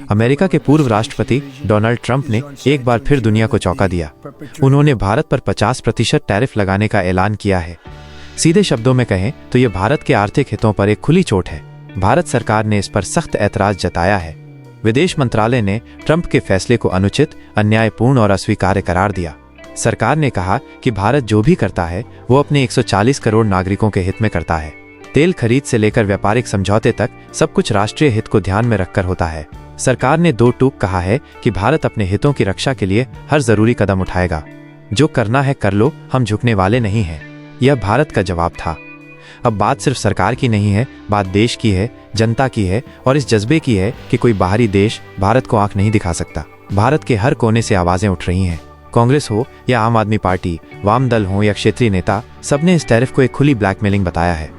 America के पूर्व राष्ट्रपति डोनाल्ड ट्रंप ने एक बार फिर दुनिया को चौंका दिया। उन्होंने भारत पर 50% टैरिफ लगाने का ऐलान किया है। सीधे शब्दों में कहें तो ये भारत के आर्थिक हितों पर एक खुली चोट है। भारत सरकार ने इस पर सख्त ऐतराज जताया है। विदेश मंत्रालय ने ट्रंप के फैसले को अनुचित, अन्यायपूर्ण और अस्वीकार्य करार दिया। सरकार ने कहा कि भारत जो भी करता है वो अपने 140 करोड़ नागरिकों के हित में करता है। तेल खरीद से लेकर व्यापारिक समझौते तक सब कुछ राष्ट्रीय हित को ध्यान में रखकर होता है। सरकार ने दो टूक कहा है कि भारत अपने हितों की रक्षा के लिए हर जरूरी कदम उठाएगा। जो करना है कर लो, हम झुकने वाले नहीं हैं। यह भारत का जवाब था। अब बात सिर्फ सरकार की नहीं है, बात देश की है, जनता की है और इस जज्बे की है कि कोई बाहरी देश भारत को आंख नहीं दिखा सकता। भारत के हर कोने से आवाजें उठ रही हैं। कांग्रेस हो या आम आदमी पार्टी, वाम दल हो या क्षेत्रीय नेता, सबने इस टैरिफ को एक खुली ब्लैकमेलिंग बताया है।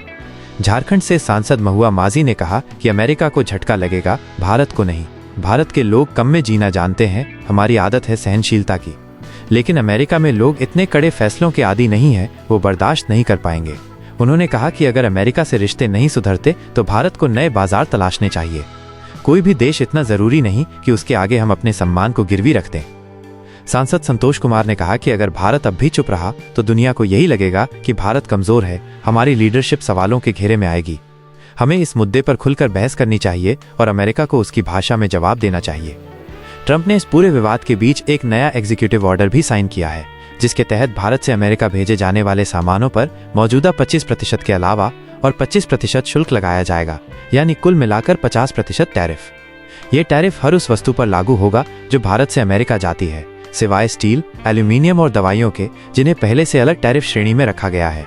झारखंड से सांसद महुआ माजी ने कहा कि अमेरिका को झटका लगेगा, भारत को नहीं। भारत के लोग कम में जीना जानते हैं, हमारी आदत है सहनशीलता की। लेकिन अमेरिका में लोग इतने कड़े फैसलों के आदी नहीं हैं, वो बर्दाश्त नहीं कर पाएंगे। उन्होंने कहा कि अगर अमेरिका से रिश्ते नहीं सुधरते तो भारत को नए बाजार तलाशने चाहिए। कोई भी देश इतना जरूरी नहीं कि उसके आगे हम अपने सम्मान को गिरवी रख दें। सांसद संतोष कुमार ने कहा कि अगर भारत अब भी चुप रहा तो दुनिया को यही लगेगा कि भारत कमजोर है, हमारी लीडरशिप सवालों के घेरे में आएगी। हमें इस मुद्दे पर खुलकर बहस करनी चाहिए और अमेरिका को उसकी भाषा में जवाब देना चाहिए। ट्रंप ने इस पूरे विवाद के बीच एक नया एग्जीक्यूटिव ऑर्डर भी साइन किया है, जिसके तहत भारत से अमेरिका भेजे जाने वाले सामानों पर मौजूदा 25% के अलावा और 25% शुल्क लगाया जाएगा, यानी कुल मिलाकर 50% टैरिफ। ये टैरिफ हर उस वस्तु पर लागू होगा जो भारत से अमेरिका जाती है, सिवाय स्टील, एल्यूमिनियम और दवाइयों के, जिन्हें पहले से अलग टैरिफ श्रेणी में रखा गया है।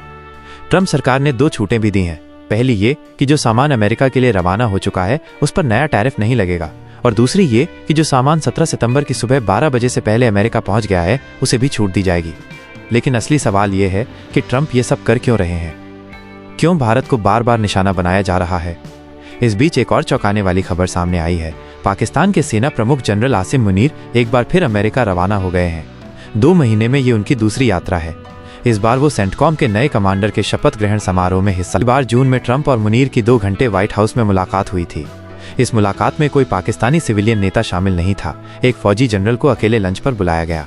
ट्रंप सरकार ने दो छूटें भी दी हैं। पहली ये कि जो सामान अमेरिका के लिए रवाना हो चुका है उस पर नया टैरिफ नहीं लगेगा, और दूसरी ये कि जो सामान 17 सितंबर की सुबह 12 बजे से पहले अमेरिका पहुंच गया है उसे भी छूट दी जाएगी। लेकिन असली सवाल ये है कि ट्रंप ये सब कर क्यों रहे हैं? क्यों भारत को बार बार निशाना बनाया जा रहा है? इस बीच एक और चौंकाने वाली खबर सामने आई है। पाकिस्तान के सेना प्रमुख जनरल आसिम मुनीर एक बार फिर अमेरिका रवाना हो गए हैं। 2 महीने में ये उनकी दूसरी यात्रा है। इस बार वो सेंटकॉम के नए कमांडर के शपथ ग्रहण समारोह में हिस्सा। इस बार जून में ट्रंप और मुनीर की 2 घंटे व्हाइट हाउस में मुलाकात हुई थी। इस मुलाकात में कोई पाकिस्तानी सिविलियन नेता शामिल नहीं था। एक फौजी जनरल को अकेले लंच पर बुलाया गया।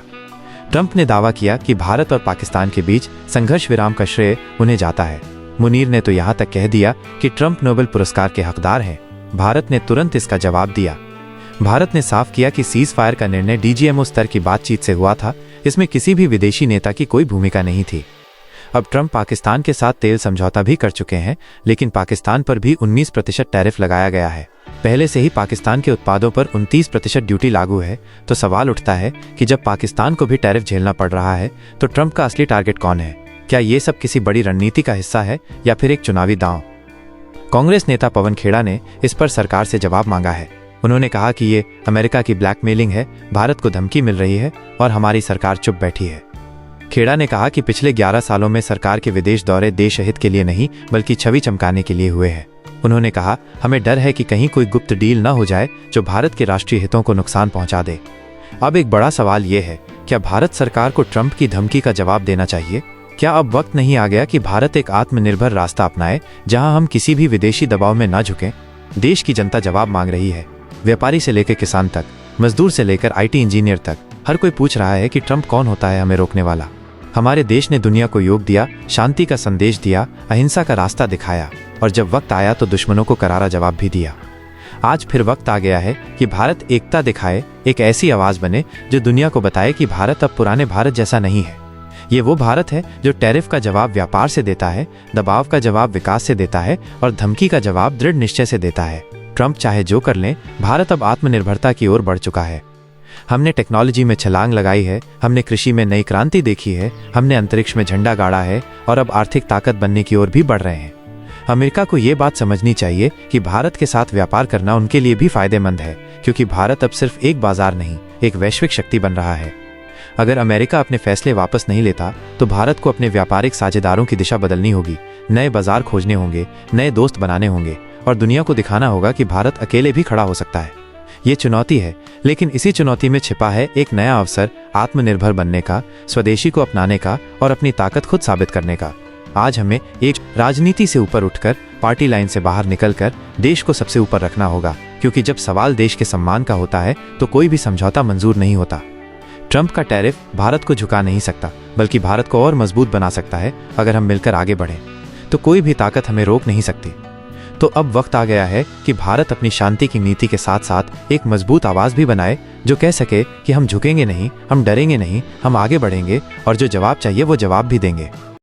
ट्रंप ने दावा किया कि भारत और पाकिस्तान के बीच संघर्ष विराम का श्रेय उन्हें जाता है। मुनीर ने तो यहाँ तक कह दिया कि ट्रंप नोबेल पुरस्कार के हकदार हैं। भारत ने तुरंत इसका जवाब दिया। भारत ने साफ किया कि सीज फायर का निर्णय डीजीएमओ स्तर की बातचीत से हुआ था, इसमें किसी भी विदेशी नेता की कोई भूमिका नहीं थी। अब ट्रंप पाकिस्तान के साथ तेल समझौता भी कर चुके हैं, लेकिन पाकिस्तान पर भी 19% टैरिफ लगाया गया है। पहले से ही पाकिस्तान के उत्पादों पर 29% ड्यूटी लागू है। तो सवाल उठता है कि जब पाकिस्तान को भी टैरिफ झेलना पड़ रहा है तो ट्रंप का असली टारगेट कौन है? क्या ये सब किसी बड़ी रणनीति का हिस्सा है या फिर एक चुनावी दांव? कांग्रेस नेता पवन खेड़ा ने इस पर सरकार से जवाब मांगा है। उन्होंने कहा कि ये अमेरिका की ब्लैकमेलिंग है, भारत को धमकी मिल रही है और हमारी सरकार चुप बैठी है। खेड़ा ने कहा कि पिछले 11 सालों में सरकार के विदेश दौरे देश हित के लिए नहीं बल्कि छवि चमकाने के लिए हुए हैं। उन्होंने कहा, हमें डर है कि कहीं कोई गुप्त डील न हो जाए जो भारत के राष्ट्रीय हितों को नुकसान पहुंचा दे। अब एक बड़ा सवाल ये है, क्या भारत सरकार को ट्रंप की धमकी का जवाब देना चाहिए? क्या अब वक्त नहीं आ गया कि भारत एक आत्मनिर्भर रास्ता अपनाए जहां हम किसी भी विदेशी दबाव में न झुकें? देश की जनता जवाब मांग रही है। व्यापारी से लेकर किसान तक, मजदूर से लेकर आईटी इंजीनियर तक, हर कोई पूछ रहा है कि ट्रंप कौन होता है हमें रोकने वाला। हमारे देश ने दुनिया को योग दिया, शांति का संदेश दिया, अहिंसा का रास्ता दिखाया और जब वक्त आया तो दुश्मनों को करारा जवाब भी दिया। आज फिर वक्त आ गया है कि भारत एकता दिखाए, एक ऐसी आवाज बने जो दुनिया को बताए कि भारत अब पुराने भारत जैसा नहीं है। ये वो भारत है जो टैरिफ का जवाब व्यापार से देता है, दबाव का जवाब विकास से देता है और धमकी का जवाब दृढ़ निश्चय से देता है। ट्रंप चाहे जो कर लें, भारत अब आत्मनिर्भरता की ओर बढ़ चुका है। हमने टेक्नोलॉजी में छलांग लगाई है, हमने कृषि में नई क्रांति देखी है, हमने अंतरिक्ष में झंडा गाड़ा है और अब आर्थिक ताकत बनने की ओर भी बढ़ रहे हैं। अमेरिका को ये बात समझनी चाहिए कि भारत के साथ व्यापार करना उनके लिए भी फायदेमंद है, क्योंकि भारत अब सिर्फ एक बाजार नहीं, एक वैश्विक शक्ति बन रहा है। अगर अमेरिका अपने फैसले वापस नहीं लेता तो भारत को अपने व्यापारिक साझेदारों की दिशा बदलनी होगी, नए बाजार खोजने होंगे, नए दोस्त बनाने होंगे और दुनिया को दिखाना होगा कि भारत अकेले भी खड़ा हो सकता है। ये चुनौती है, लेकिन इसी चुनौती में छिपा है एक नया अवसर, आत्मनिर्भर बनने का, स्वदेशी को अपनाने का और अपनी ताकत खुद साबित करने का। आज हमें एक राजनीति से ऊपर उठकर पार्टी लाइन से बाहर निकलकर देश को सबसे ऊपर रखना होगा, क्योंकि जब सवाल देश के सम्मान का होता है तो कोई भी समझौता मंजूर नहीं होता। ट्रंप का टैरिफ भारत को झुका नहीं सकता, बल्कि भारत को और मजबूत बना सकता है। अगर हम मिलकर आगे बढ़ें तो कोई भी ताकत हमें रोक नहीं सकती। तो अब वक्त आ गया है कि भारत अपनी शांति की नीति के साथ साथ एक मजबूत आवाज भी बनाए, जो कह सके कि हम झुकेंगे नहीं, हम डरेंगे नहीं, हम आगे बढ़ेंगे और जो जवाब चाहिए वो जवाब भी देंगे।